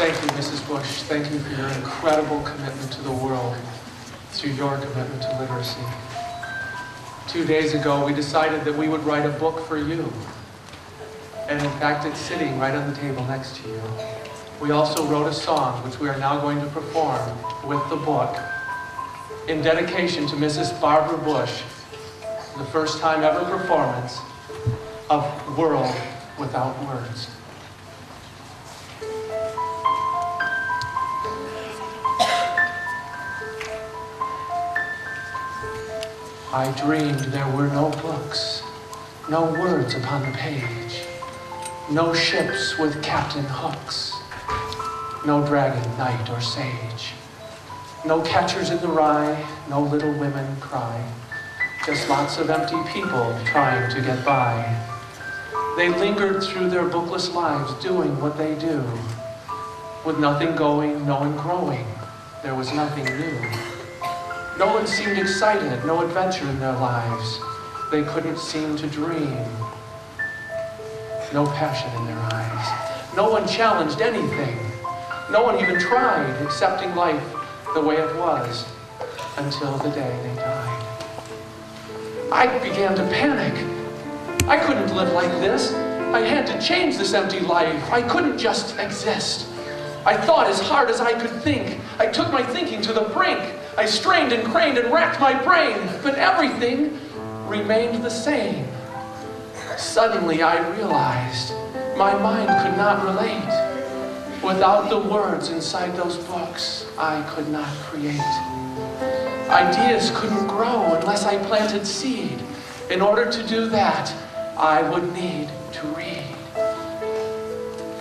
Thank you, Mrs. Bush. Thank you for your incredible commitment to the world through your commitment to literacy. 2 days ago, we decided that we would write a book for you. And in fact, it's sitting right on the table next to you. We also wrote a song, which we are now going to perform with the book, in dedication to Mrs. Barbara Bush, the first time ever performance of World Without Words. I dreamed there were no books, no words upon the page, no ships with captain hooks, no dragon knight or sage, no catchers in the rye, no little women cry, just lots of empty people trying to get by. They lingered through their bookless lives doing what they do. With nothing going, no one growing, there was nothing new. No one seemed excited, no adventure in their lives. They couldn't seem to dream. No passion in their eyes. No one challenged anything. No one even tried accepting life the way it was until the day they died. I began to panic. I couldn't live like this. I had to change this empty life. I couldn't just exist. I thought as hard as I could think. I took my thinking to the brink. I strained and craned and racked my brain, but everything remained the same. Suddenly I realized my mind could not relate. Without the words inside those books, I could not create. Ideas couldn't grow unless I planted seed. In order to do that, I would need to read.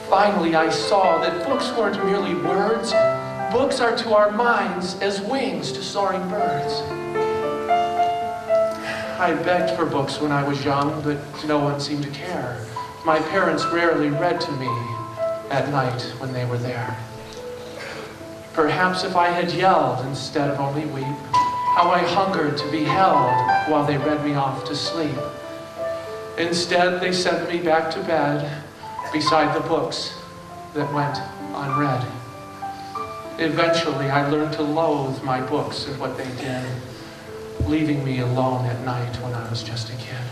Finally, I saw that books weren't merely words. Books are to our minds as wings to soaring birds. I begged for books when I was young, but no one seemed to care. My parents rarely read to me at night when they were there. Perhaps if I had yelled instead of only weep, how I hungered to be held while they read me off to sleep. Instead, they sent me back to bed beside the books that went unread. Eventually, I learned to loathe my books and what they did, leaving me alone at night when I was just a kid.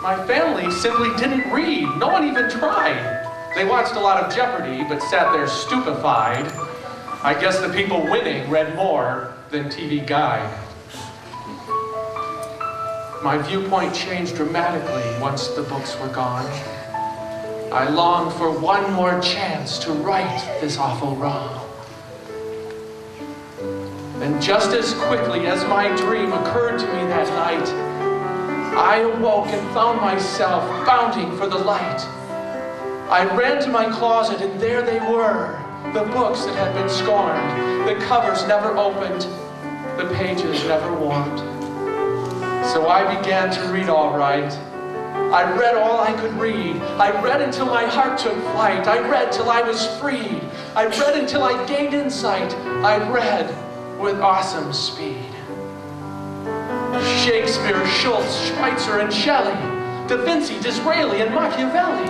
My family simply didn't read. No one even tried. They watched a lot of Jeopardy, but sat there stupefied. I guess the people winning read more than TV Guide. My viewpoint changed dramatically once the books were gone. I longed for one more chance to right this awful wrong. And just as quickly as my dream occurred to me that night, I awoke and found myself bounding for the light. I ran to my closet and there they were, the books that had been scorned, the covers never opened, the pages never warmed. So I began to read all right. I read all I could read. I read until my heart took flight. I read till I was freed. I read until I gained insight. I read with awesome speed. Shakespeare, Schultz, Schweitzer, and Shelley, Da Vinci, Disraeli, and Machiavelli,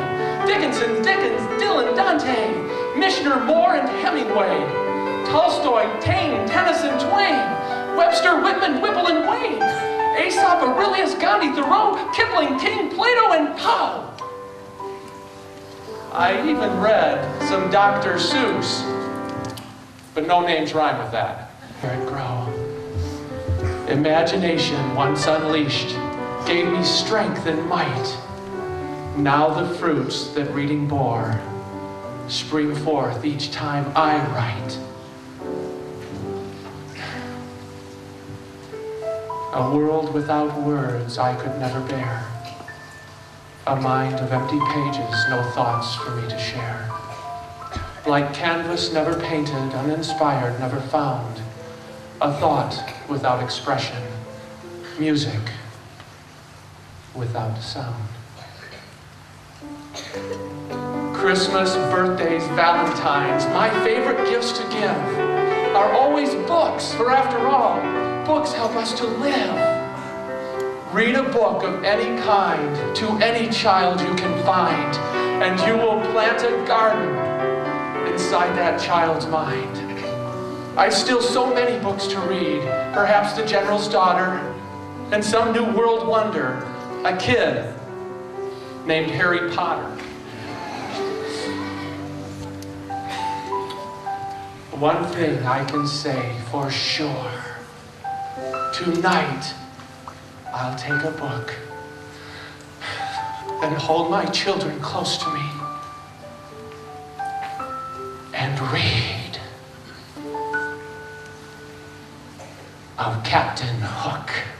Dickinson, Dickens, Dylan, Dante, Michener, Moore, and Hemingway, Tolstoy, Taine, Tennyson, Twain, Webster, Whitman, Whipple, and Wayne, Aesop, Aurelius, Gandhi, Thoreau, Kipling, King, Plato, and Poe. I even read some Dr. Seuss, but no names rhyme with that. Here it grow. Imagination, once unleashed, gave me strength and might. Now the fruits that reading bore spring forth each time I write. A world without words I could never bear. A mind of empty pages, no thoughts for me to share. Like canvas never painted, uninspired, never found. A thought without expression. Music without sound. Christmas, birthdays, Valentines, my favorite gifts to give are always books, for after all, books help us to live. Read a book of any kind to any child you can find, and you will plant a garden inside that child's mind. I've still so many books to read. Perhaps The General's Daughter and some new world wonder, a kid named Harry Potter. One thing I can say for sure. Tonight, I'll take a book and hold my children close to me and read of Captain Hook.